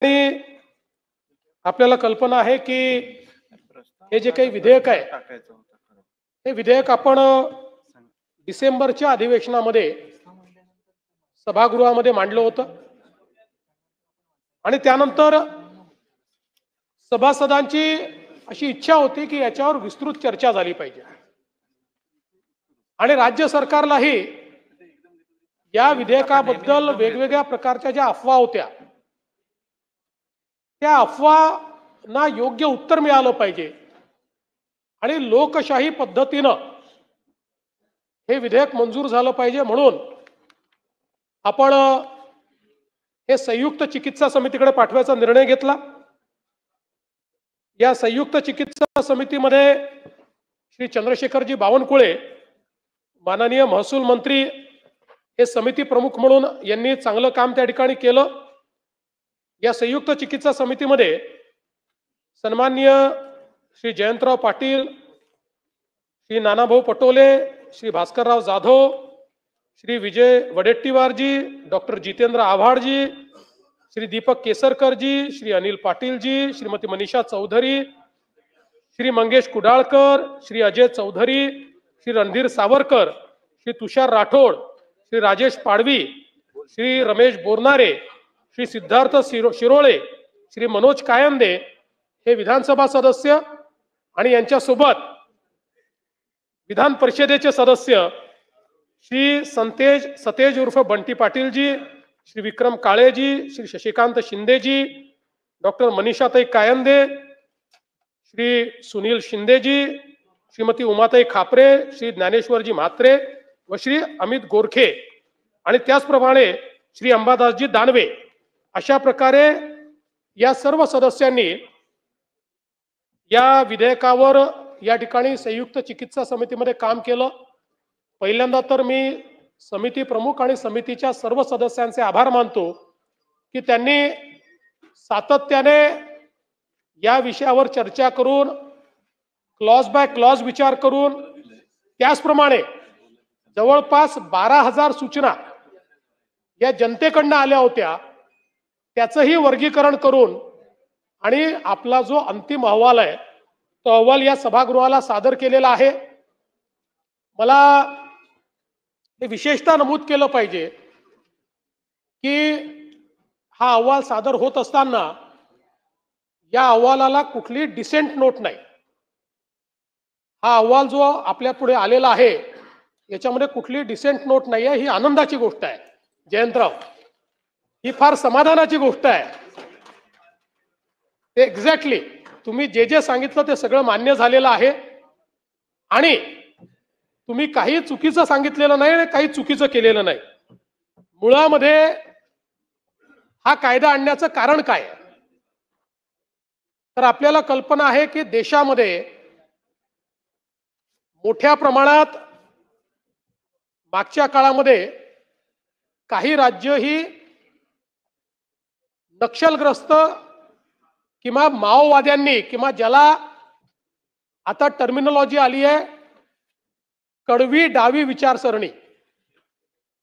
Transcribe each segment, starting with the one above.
आणि आपल्याला कल्पना आहे की हे जे काही विधेयक आहे हे विधेयक आपण डिसेंबरच्या अधिवेशनामध्ये सभागृहामध्ये मांडलं होतं आणि त्यानंतर सभासदांची अशी इच्छा होती की याच्यावर विस्तृत चर्चा झाली पाहिजे आणि राज्य सरकारलाही या विधेयकाबद्दल वेगवेगळ्या प्रकारच्या ज्या अफवा होत्या त्या अफवांना योग्य उत्तर मिळालं पाहिजे आणि लोकशाही पद्धतीनं हे विधेयक मंजूर झालं पाहिजे म्हणून आपण हे संयुक्त चिकित्सा समितीकडे पाठवायचा निर्णय घेतला। या संयुक्त चिकित्सा समितीमध्ये श्री चंद्रशेखरजी बावनकुळे माननीय महसूल मंत्री हे समिती प्रमुख म्हणून यांनी चांगलं काम त्या ठिकाणी केलं। या संयुक्त चिकित्सा समितीमध्ये सन्माननीय श्री जयंतराव पाटील, श्री नानाभाऊ पटोले, श्री भास्करराव जाधव, श्री विजय वडेट्टीवारजी, डॉक्टर जितेंद्र आव्हाडजी, श्री दीपक केसरकरजी, श्री अनिल पाटीलजी, श्रीमती मनीषा चौधरी, श्री मंगेश कुडाळकर, श्री अजय चौधरी, श्री रणधीर सावरकर, श्री तुषार राठोड, श्री राजेश पाडवी, श्री रमेश बोरनारे, श्री सिद्धार्थ शिरोळे, श्री मनोज कायंदे हे विधानसभा सदस्य आणि यांच्यासोबत विधान परिषदेचे सदस्य श्री सतेज उर्फ बंटी पाटीलजी, श्री विक्रम काळेजी, श्री शशिकांत शिंदेजी, डॉक्टर मनीषाताई कायंदे, श्री सुनील शिंदेजी, श्रीमती उमाताई खापरे, श्री ज्ञानेश्वरजी म्हात्रे व श्री अमित गोरखे आणि त्याचप्रमाणे श्री अंबादासजी दानवे अशा प्रकारे या सर्व सदस्यांनी या विधेयकावर या ठिकाणी संयुक्त चिकित्सा समितीमध्ये काम केलं। पहिल्यांदा तर मी समिती प्रमुख आणि समितीच्या सर्व सदस्यांचे आभार मानतो की त्यांनी सातत्याने या विषयावर चर्चा करून क्लॉज बाय क्लॉज विचार करून त्याचप्रमाणे जवळपास 12,000 सूचना या जनतेकडनं आल्या होत्या त्याचंही वर्गीकरण करून आणि आपला जो अंतिम अहवाल आहे तो अहवाल या सभागृहाला सादर केलेला आहे। मला हे विशेषतः नमूद केलं पाहिजे की हा अहवाल सादर होत असताना या अहवालाला कुठली डिसेंट नोट नाही। हा अहवाल जो आपल्या पुढे आलेला आहे याच्यामध्ये कुठली डिसेंट नोट नाही आहे, ही आनंदाची गोष्ट आहे जयंतराव, ही फार समाधानाची गोष्ट आहे। ते एक्झॅक्टली तुम्ही जे जे सांगितलं ते सगळं मान्य झालेलं आहे आणि तुम्ही काही चुकीचं सांगितलेलं नाही आणि काही चुकीचं केलेलं नाही। मुळामध्ये हा कायदा आणण्याचं कारण काय तर आपल्याला कल्पना आहे की देशामध्ये मोठ्या प्रमाणात मागच्या काळामध्ये काही राज्य ही नक्षलग्रस्त किंवा माओवाद्यांनी किंवा ज्याला आता टर्मिनॉलॉजी आली आहे कडवी डावी विचारसरणी,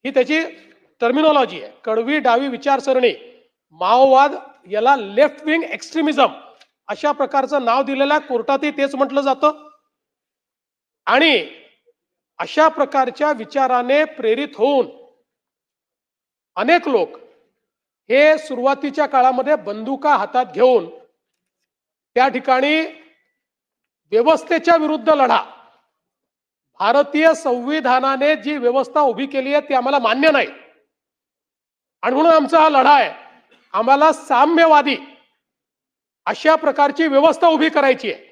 ही त्याची टर्मिनॉलॉजी आहे। कडवी डावी विचारसरणी, माओवाद याला लेफ्ट विंग एक्स्ट्रीमिझम अशा प्रकारचं नाव दिलेलं आहे, कोर्टातही तेच म्हटलं जातं। आणि अशा प्रकारच्या विचाराने प्रेरित होऊन अनेक लोक हे सुरुवातीच्या काळामध्ये बंदुका हातात घेऊन त्या ठिकाणी व्यवस्थेच्या विरुद्ध लढा, भारतीय संविधानाने जी व्यवस्था उभी केली आहे ती आम्हाला मान्य नाही आणि म्हणून आमचा हा लढा आहे, आम्हाला साम्यवादी अशा प्रकारची व्यवस्था उभी करायची आहे।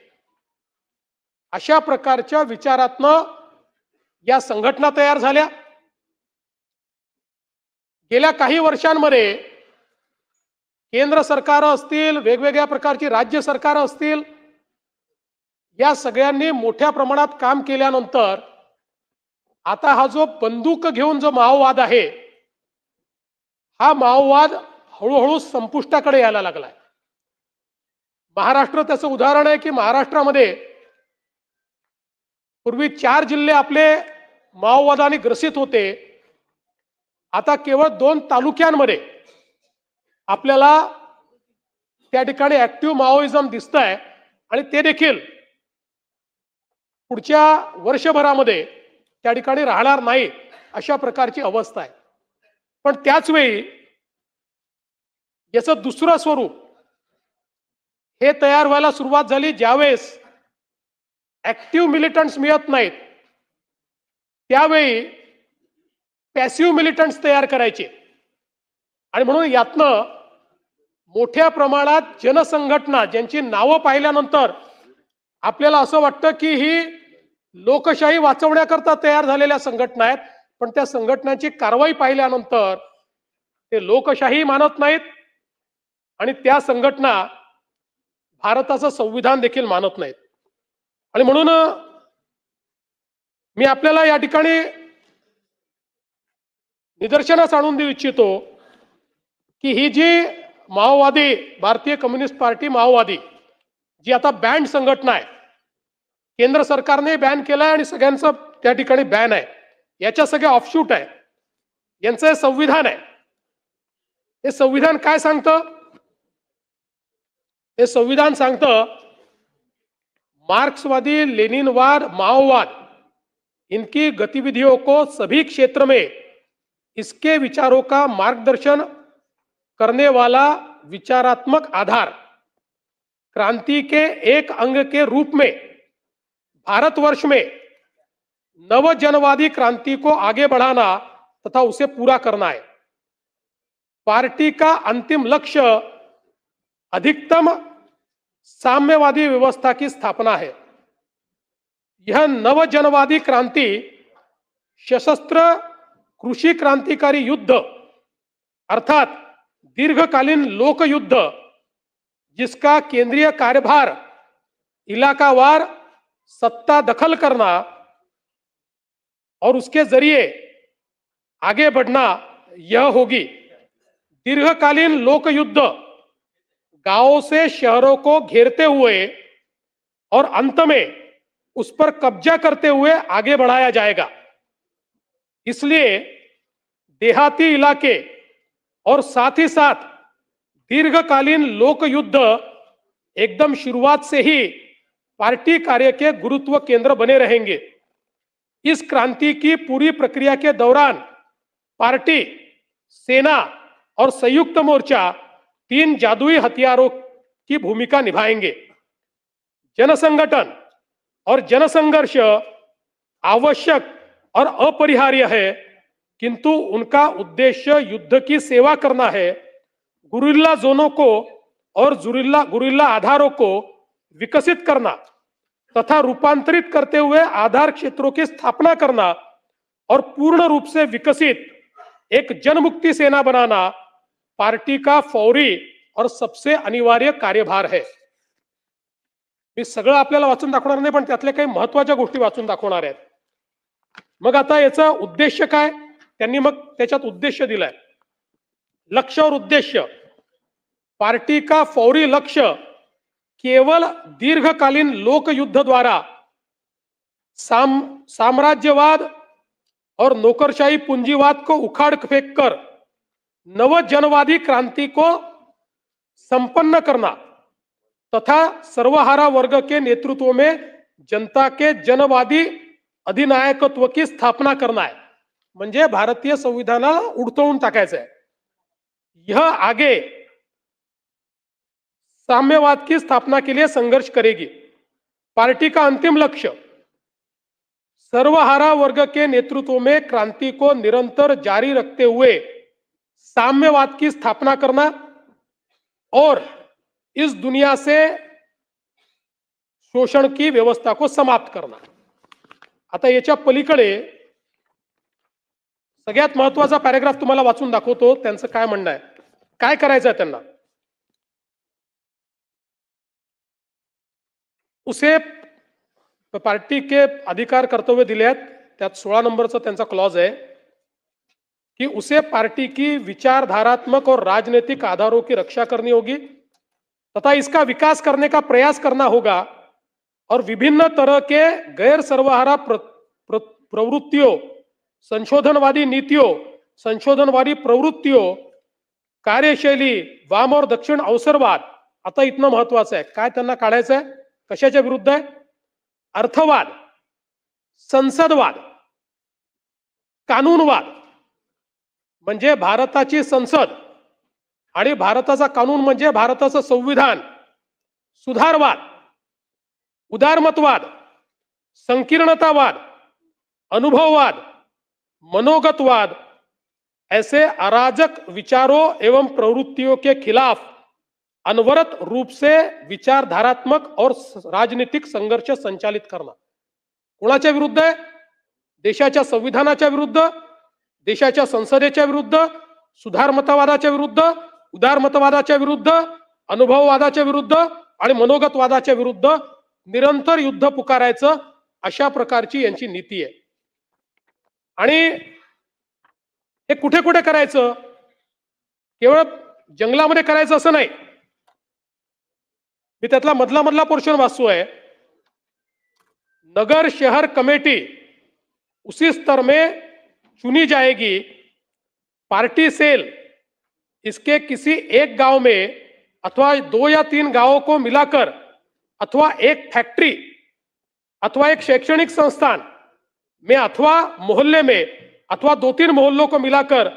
अशा प्रकारच्या विचारातनं या संघटना तयार झाल्या। गेल्या काही वर्षांमध्ये केंद्र सरकार असतील, वेगवेगळ्या प्रकारची राज्य सरकार असतील, या सगळ्यांनी मोठ्या प्रमाणात काम केल्यानंतर आता हा जो बंदूक घेऊन जो माओवाद आहे हा माओवाद हळूहळू संपुष्टाकडे यायला लागलाय। महाराष्ट्र त्याचं उदाहरण आहे की महाराष्ट्रामध्ये पूर्वी 4 जिल्हे आपले माओवादाने ग्रसित होते, आता केवळ 2 तालुक्यांमध्ये आपल्याला त्या ठिकाणी ऍक्टिव्ह माओइझम दिसतंय आणि ते देखील पुढच्या वर्षभरामध्ये त्या ठिकाणी राहणार नाही अशा प्रकारची अवस्था आहे. पण त्याच वेळी याचं दुसरं स्वरूप हे तयार व्हायला सुरुवात झाली ज्यावेळेस ऍक्टिव्ह मिलिटंट्स मिळत नाहीत, त्यावेळी पॅसिव्ह मिलिटंट्स तयार करायचे. आणि म्हणून यातनं मोठ्या प्रमाणात जनसंघटना ज्यांची नावं पाहिल्यानंतर आपल्याला असं वाटतं की ही लोकशाही वाचवण्याकरता तयार झालेल्या संघटना आहेत, पण त्या संघटनांची कारवाई पाहिल्यानंतर ते लोकशाही मानत नाहीत आणि त्या संघटना भारताचं संविधान देखील मानत नाहीत. आणि म्हणून मी आपल्याला या ठिकाणी निदर्शनास आणून देऊ इच्छितो की ही जी माओवादी भारतीय कम्युनिस्ट पार्टी माओवादी जी आता बॅन संघटना आहे, केंद्र सरकारने बॅन केलाय आणि सगळ्यांचं त्या ठिकाणी बॅन आहे, याच्या सगळ्या ऑफशूट आहे, यांचं हे संविधान आहे. हे संविधान काय सांगतं? हे संविधान सांगतं मार्क्सवादी लेनिनवाद माओवाद इनकी गतिविधियों को सभी क्षेत्र में इसके विचारों का मार्गदर्शन करने वाला विचारात्मक आधार क्रांति के एक अंग के रूप में भारतवर्ष में नव जनवादी क्रांति को आगे बढ़ाना तथा उसे पूरा करना है. पार्टी का अंतिम लक्ष्य अधिकतम साम्यवादी व्यवस्था की स्थापना है. यह नव जनवादी क्रांति सशस्त्र कृषि क्रांतिकारी युद्ध अर्थात दीर्घकालीन लोक युद्ध जिसका केंद्रीय कार्यभार इलाकावार सत्ता दखल करना और उसके जरिए आगे बढ़ना यह होगी. दीर्घकालीन लोक युद्ध गांवों से शहरों को घेरते हुए और अंत में उस पर कब्जा करते हुए आगे बढ़ाया जाएगा. इसलिए देहाती इलाके और साथ ही साथ दीर्घकालीन लोक युद्ध एकदम शुरुआत से ही पार्टी कार्य के गुरुत्व केंद्र बने रहेंगे. इस क्रांति की पूरी प्रक्रिया के दौरान पार्टी, सेना और संयुक्त मोर्चा तीन जादुई हथियारों की भूमिका निभाएंगे. जनसंगठन और जनसंघर्ष आवश्यक और अपरिहार्य है, किंतु उनका उद्देश्य युद्ध की सेवा करना है. गुरिल्ला जोनों को और गुरिल्ला आधारों को विकसित करना तथा रूपांतरित करते हुए आधार क्षेत्रों की स्थापना करना और पूर्ण रूप से विकसित एक जनमुक्ति सेना बनाना पार्टी का फौरी और सबसे अनिवार्य कार्यभार है. मी सगळं आपल्याला वाचून दाखवणार नाही, पण त्यातल्या काही महत्त्वाच्या गोष्टी वाचून दाखवणार आहेत. मग आता याचा उद्देश्य काय? त्यांनी मग त्याच्यात उद्देश्य दिलाय. लक्ष्य और उद्देश्य. पार्टी का फौरी लक्ष्य केवल दीर्घकालीन लोक युद्ध द्वारा साम्राज्यवाद और नौकरशाही पूंजीवाद को उखाड़ फेंक कर नव जनवादी क्रांति को संपन्न करना तथा सर्वहारा वर्ग के नेतृत्व में जनता के जनवादी अधिनायकत्व की स्थापना करना है. म्हणजे भारतीय संविधानाला उडतवून टाकायचं आहे. यह आगे साम्यवाद की स्थापना के लिए संघर्ष करेगी. पार्टी का अंतिम लक्ष्य सर्वहारा वर्ग के नेतृत्व में क्रांति को निरंतर जारी रखते हुए साम्यवाद की स्थापना करना और इस दुनिया से शोषण की व्यवस्था को समाप्त करना. आता याच्या पलीकडे सगळ्यात महत्त्वाचा पॅराग्राफ तुम्हाला वाचून दाखवतो. त्यांचं काय म्हणणं आहे, काय करायचं आहे त्यांना. उसे पार्टी के अधिकार कर्तव्य दिले आहेत. त्यात 16 नंबरचा त्यांचा क्लॉज आहे कि उसे पार्टी की विचारधारात्मक और राजनीतिक आधारों की रक्षा करनी होगी तथा इसका विकास करने का प्रयास करना होगा और विभिन्न तरह के गैर सर्वहारा प्रवृत्तियों, संशोधनवादी नीतियों, संशोधनवादी प्रवृत्तियों, कार्यशैली, वाम और दक्षिण अवसरवाद आता इथनं महत्वाचं आहे, काय त्यांना काढायचं आहे, कशाच्या विरुद्ध आहे? अर्थवाद, संसदवाद, कानूनवाद. म्हणजे भारताची संसद आणि भारताचा कानून म्हणजे भारताचं संविधान, सुधारवाद, उदारमतवाद, संकीर्णतावाद, अनुभववाद, मनोगतवाद, ऐसे अराजक विचारों एवं प्रवृत्तियों के खिलाफ अनवरत रूप से विचारधारात्मक और राजनीतिक संघर्ष संचालित करना. कोणाच्या विरुद्ध आहे? देशाच्या संविधानाच्या विरुद्ध, देशाच्या संसदेच्या विरुद्ध, सुधारमतवादाच्या विरुद्ध, उदारमतवादाच्या विरुद्ध, अनुभववादाच्या विरुद्ध आणि मनोगतवादाच्या विरुद्ध निरंतर युद्ध पुकारायचं, अशा प्रकारची यांची नीती आहे. आणि हे कुठे कुठे करायचं? केवळ जंगलामध्ये करायचं असं नाही. मी त्यातला मधला पोर्शन वाचतोय. नगर शहर कमेटी उसी स्तर में चुनी जाएगी. पार्टी सेल इसके किसी एक गांव में अथवा 2 या 3 गांवों को मिलाकर अथवा एक फैक्ट्री अथवा एक शैक्षणिक संस्थान में अथवा मोहल्ले में अथवा 2-3 मोहल्लों को मिलाकर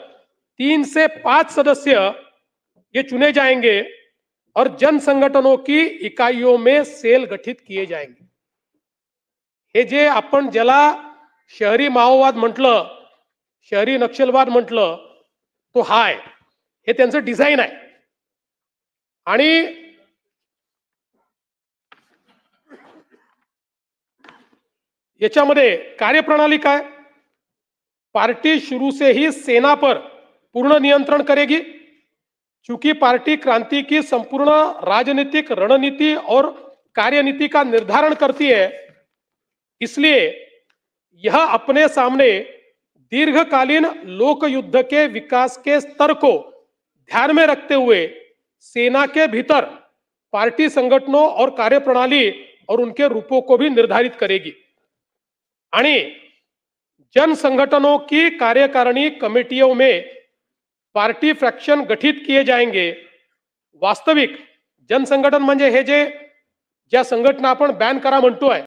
3 से 5 सदस्य ये चुने जाएंगे और जन संगठनों की इकाइयों में सेल गठित किए जाएंगे. हे जे आपण ज्याला शहरी माओवाद म्हटलं, शहरी नक्षलवाद म्हटलं, तो हा आहे. हे त्यांचं डिझाईन आहे. आणि याच्यामध्ये कार्यप्रणाली काय? पार्टी शुरू से ही सेना पर पूर्ण नियंत्रण करेगी. चूंकि पार्टी क्रांति की संपूर्ण राजनीतिक रणनीति और कार्यनीति का निर्धारण करती है, इसलिए यह अपने सामने दीर्घकालीन लोक युद्ध के विकास के स्तर को ध्यान में रखते हुए सेना के भीतर पार्टी संगठनों और कार्यप्रणाली और उनके रूपों को भी निर्धारित करेगी. आणि जन संगठनों की कार्यकारिणी कमेटियों में पार्टी फ्रैक्शन गठित किए जाएंगे. वास्तविक जनसंघटन म्हणजे हे जे ज्या संघटना आपण बॅन करा म्हणतोय,